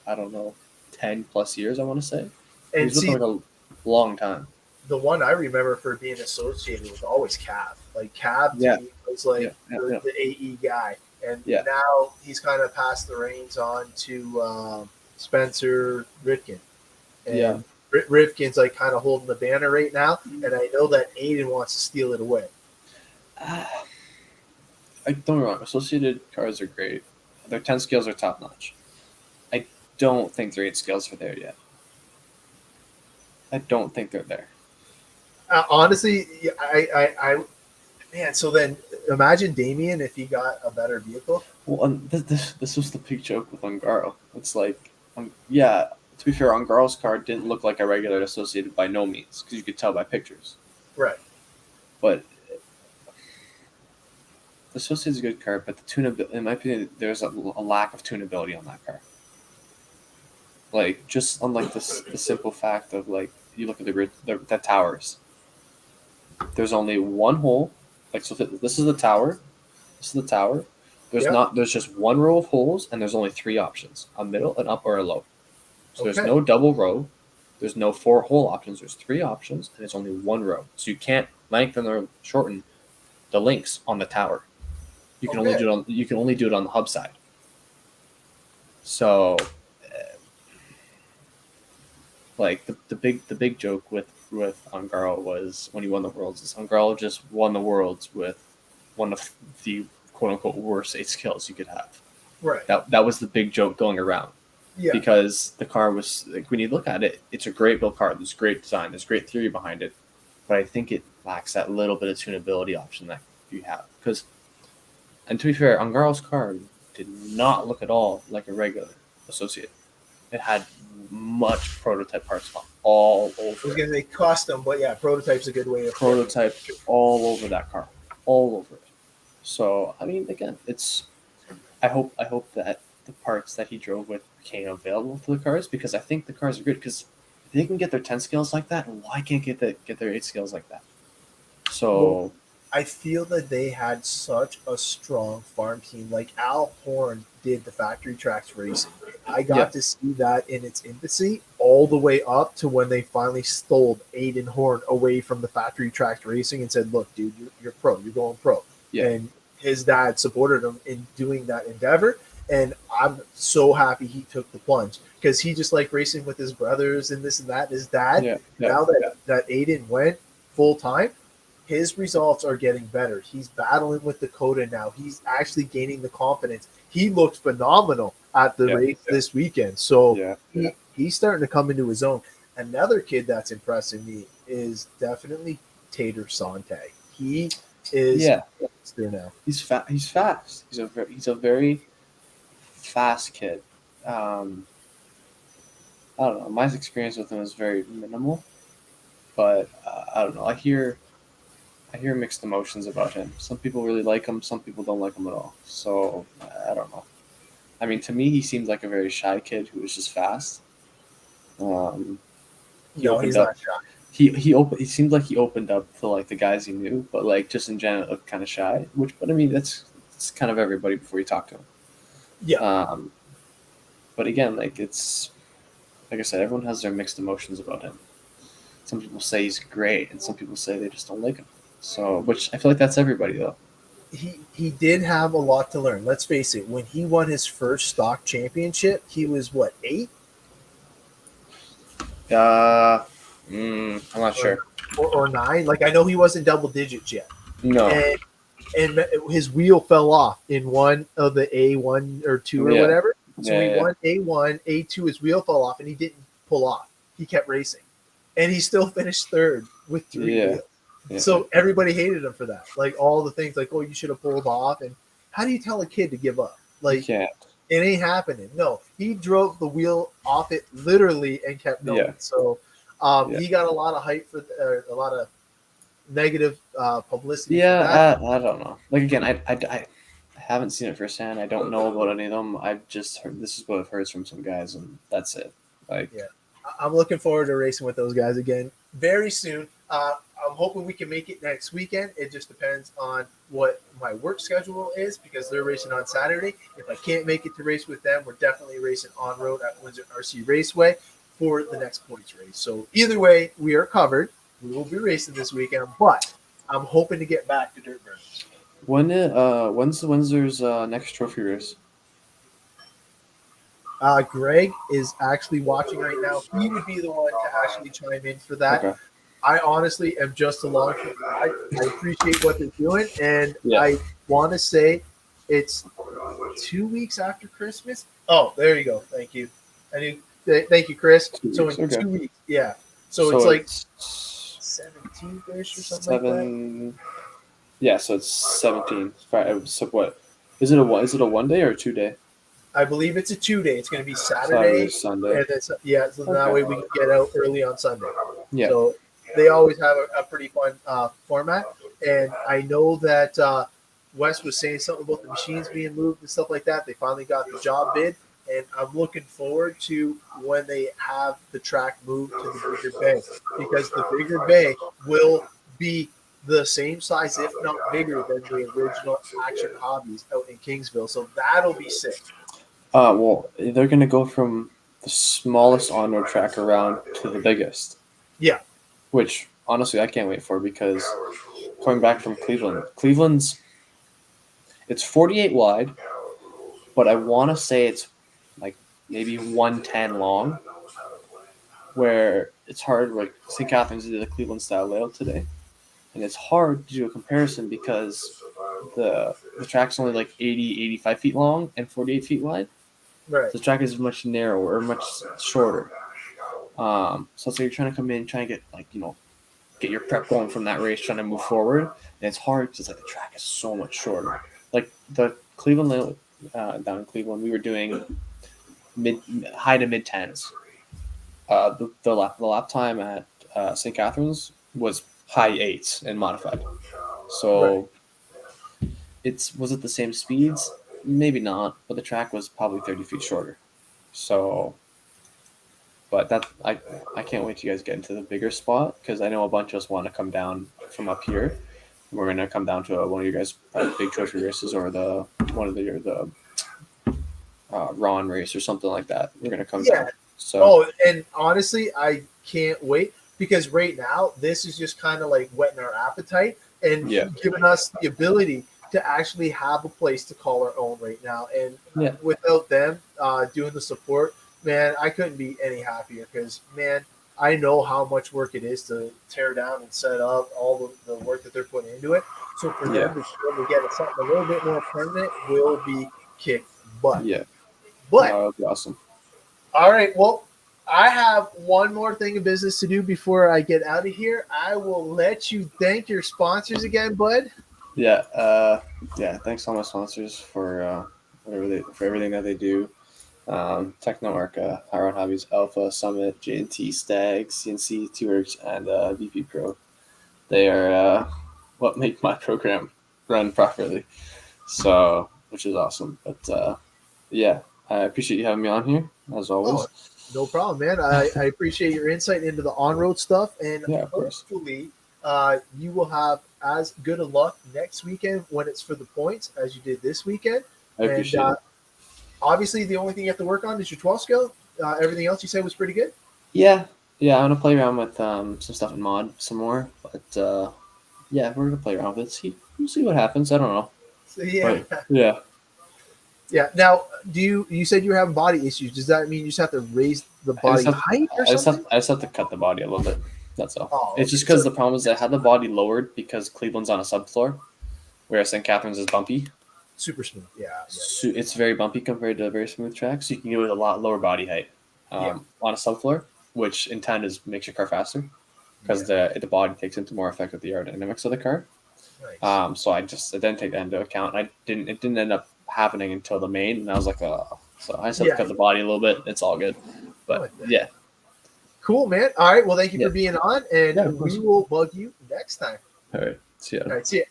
I don't know, 10 plus years, I want to say. And he was with them a long time. The one I remember for being associated was always Cav. Like Cav was like the AE guy, and now he's kind of passed the reins on to Spencer Rivkin. And Yeah. Rivkin's like kind of holding the banner right now, and I know that Aiden wants to steal it away. I don't get me wrong. Associated cars are great. Their 10 scales are top notch. I don't think their 8 scales are there yet. I don't think they're there. Honestly, man. So then, imagine Damien if he got a better vehicle. Well, this was the big joke with Ungaro. It's like, yeah. To be fair, Ungaro's car didn't look like a regular Associated by no means, because you could tell by pictures. Right. But the Associated's a good car, but the tunability, in my opinion, there's a lack of tunability on that car. Like, just on like the simple fact of like, you look at the towers. There's only one hole. Like, so this is the tower. This is the tower. There's just one row of holes, and there's only 3 options: a middle, an up, or a low. So there's no double row. There's no 4 hole options. There's 3 options, and it's only 1 row. So you can't lengthen or shorten the links on the tower. You can only do it on the hub side. So, like the big joke with Ungaro was when he won the Worlds is Ungaro just won the Worlds with one of the quote unquote worst 8 skills you could have. Right. That was the big joke going around. Yeah. Because the car was like, when you look at it, it's a great built car. There's great design. There's great theory behind it, but I think it lacks that little bit of tunability option that you have. And to be fair, Ungaro's car did not look at all like a regular Associate. It had much prototype parts all over. I was going to say custom, but yeah, prototype's a good way of prototype all over that car, all over it. So I mean, again, I hope that the parts that he drove with became available to the cars, because I think the cars are good. Because if they can get their 10 scales like that, why can't get their 8 scales like that? So I feel that they had such a strong farm team. Like Al Horn did the factory tracks racing. I got to see that in its infancy all the way up to when they finally stole Aiden Horn away from the factory tracks racing and said, look, dude, you're pro. You're going pro. Yeah. And his dad supported him in doing that endeavor. And I'm so happy he took the plunge, because he just liked racing with his brothers and this and that. His dad, now that Aiden went full time, his results are getting better. He's battling with Dakota now. He's actually gaining the confidence. He looked phenomenal at the race this weekend. So he's starting to come into his own. Another kid that's impressing me is definitely Tater Sontag. He is there now. He's fast. He's fast. He's a very fast kid. I don't know. My experience with him is very minimal, but I don't know. I hear mixed emotions about him. Some people really like him. Some people don't like him at all. So I don't know. I mean, to me, he seems like a very shy kid who was just fast. No, he's not shy. He seemed like he opened up to like the guys he knew, but like just in general looked kind of shy. But I mean, it's kind of everybody before you talk to him. Yeah. But again, like it's like I said, everyone has their mixed emotions about him. Some people say he's great, and some people say they just don't like him. So, which I feel like that's everybody though. He did have a lot to learn. Let's face it. When he won his first stock championship, he was what, 8? I'm not sure. Or 9. Like I know he wasn't double digits yet. No. And his wheel fell off in one of the A1 or 2 or whatever. So he won A1, A2, his wheel fell off, and he didn't pull off. He kept racing. And he still finished 3rd with 3 wheels. Yeah. So everybody hated him for that. Like all the things like, oh, you should have pulled off. And how do you tell a kid to give up? Like it ain't happening. No, he drove the wheel off it literally and kept going. Yeah. So he got a lot of hype for a lot of negative publicity. Yeah, I don't know. Like again, I haven't seen it firsthand. I don't know about any of them. I've just heard, this is what I've heard from some guys, and that's it. Like, I'm looking forward to racing with those guys again very soon. I'm hoping we can make it next weekend. It just depends on what my work schedule is, because they're racing on Saturday. If I can't make it to race with them, we're definitely racing on road at Windsor RC Raceway for the next points race. So either way, we are covered. We will be racing this weekend, but I'm hoping to get back to Dirt Burners. When's Windsor's next trophy race? Greg is actually watching right now. He would be the one to actually chime in for that. Okay. I honestly am just along for the ride. I appreciate what they're doing, and Yeah. I want to say it's 2 weeks after Christmas. Oh, there you go. Thank you. Thank you, Chris. 2 So weeks, in okay. 2 weeks, yeah. So it's like 17th-ish or something like that. 7. Yeah, so it's 17. So what? Is it a 1 day or a 2 day? I believe it's a 2 day. It's going to be Saturday, Saturday, Sunday. and then so that Okay. way we can get out early on Sunday. Yeah. So they always have a pretty fun format, and I know that Wes was saying something about the machines being moved and stuff like that. They finally got the job bid, and I'm looking forward to when they have the track moved to the bigger bay, because the bigger bay will be the same size, if not bigger, than the original Action Hobbies out in Kingsville. So that'll be sick. Well, they're gonna go from the smallest on-road track around to the biggest. Yeah. Which honestly, I can't wait for, because coming back from Cleveland's it's 48 wide, but I want to say it's like maybe 110 long, where it's hard. Like St. Catharines did the Cleveland style layout today, and it's hard to do a comparison because the track's only like 80, 85 feet long and 48 feet wide. Right. The track is much narrower, much shorter. So it's like you're trying to come in, trying to get your prep going from that race, trying to move forward, and it's hard because like the track is so much shorter. Like the Cleveland down in Cleveland, we were doing high to mid 10s. The lap time at St. Catharines was high 8s and modified. So was it the same speeds? Maybe not, but the track was probably 30 feet shorter. So, but I can't wait to you guys get into the bigger spot, because I know a bunch of us want to come down from up here. We're gonna come down to one of you guys' big trophy races, or the Ron race or something like that. We're gonna come down. So and honestly, I can't wait, because right now this is just kind of like whetting our appetite and giving us the ability to actually have a place to call our own right now. And without them doing the support, man, I couldn't be any happier, because, man, I know how much work it is to tear down and set up all the work that they're putting into it. So for them to be able to get something a little bit more permanent will be kicked butt. Yeah. But that would be awesome. All right, well, I have one more thing of business to do before I get out of here. I will let you thank your sponsors again, bud. Yeah. Thanks to all my sponsors for everything that they do. Techno Arca, High Rod Hobbies, Alpha, Summit, J&T, Stag, CNC, T-Works, and VP Pro. They are what make my program run properly. So, which is awesome. But I appreciate you having me on here, as always. Oh, no problem, man. I appreciate your insight into the on-road stuff, and hopefully you will have as good a luck next weekend when it's for the points as you did this weekend. I appreciate it. Obviously, the only thing you have to work on is your 12 scale. Everything else you said was pretty good. Yeah. I'm gonna play around with some stuff in mod some more, but we're gonna play around with it. We'll see what happens. I don't know. So, yeah. But, yeah. Yeah. Now, you said you were having body issues? Does that mean you just have to raise the body height or something? I just have to cut the body a little bit. That's all. Oh, it's just because the problem is I had the body lowered because Cleveland's on a subfloor, whereas St. Catharines is bumpy. Super smooth. Yeah. It's very bumpy compared to a very smooth track, so you can do it with a lot lower body height on a subfloor, which in turn makes your car faster because the body takes into more effect with the aerodynamics of the car. Nice. So I didn't take that into account. It didn't end up happening until the main, and I was like, oh. So I just have to cut the body a little bit. It's all good. But yeah. Cool, man. All right. Well, thank you for being on, and we will bug you next time. All right. See ya. All right. See ya.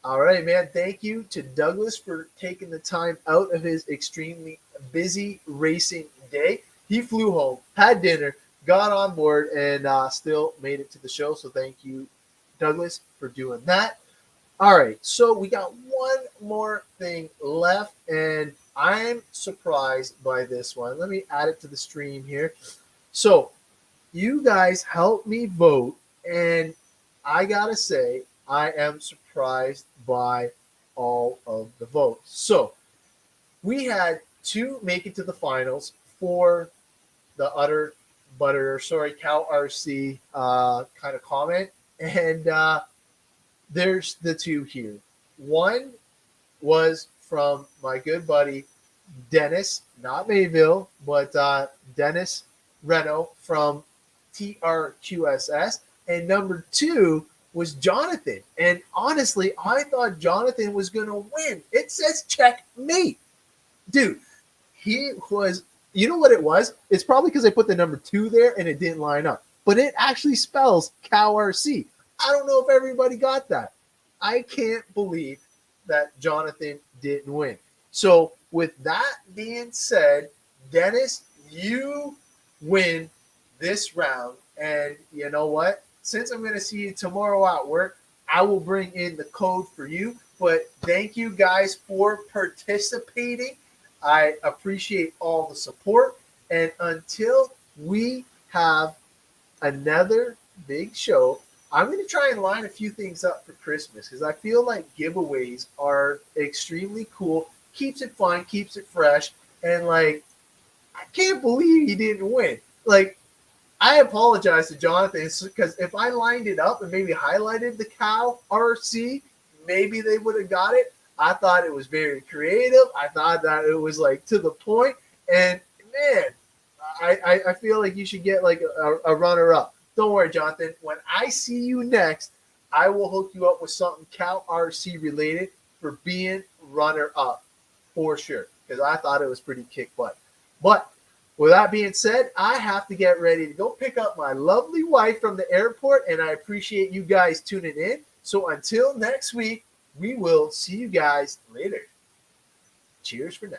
All right, man. Thank you to Douglas for taking the time out of his extremely busy racing day. He flew home, had dinner, got on board, and still made it to the show. So thank you, Douglas, for doing that. All right. So we got one more thing left, and I'm surprised by this one. Let me add it to the stream here. So you guys helped me vote, and I got to say, I am surprised by all of the votes. So we had to make it to the finals for the Utter Butter, sorry, Cal RC kind of comment. And there's the two here. One was from my good buddy Dennis, not Mayville, but Dennis Reno from TRQSS. And number two was Jonathan. And honestly, I thought Jonathan was going to win. It says checkmate. Dude, he was, you know what it was? It's probably because I put the number 2 there and it didn't line up. But it actually spells Cal RC. I don't know if everybody got that. I can't believe that Jonathan didn't win. So with that being said, Dennis, you win this round. And you know what? Since I'm going to see you tomorrow at work, I will bring in the code for you. But thank you guys for participating. I appreciate all the support. And until we have another big show, I'm going to try and line a few things up for Christmas because I feel like giveaways are extremely cool. Keeps it fun, keeps it fresh. And like, I can't believe he didn't win. Like, I apologize to Jonathan because if I lined it up and maybe highlighted the Cal RC, maybe they would have got it. I thought it was very creative. I thought that it was like to the point. And man, I feel like you should get like a runner up. Don't worry, Jonathan. When I see you next, I will hook you up with something Cal RC related for being runner up for sure. Because I thought it was pretty kick butt. But with that being said, I have to get ready to go pick up my lovely wife from the airport, and I appreciate you guys tuning in. So until next week, we will see you guys later. Cheers for now.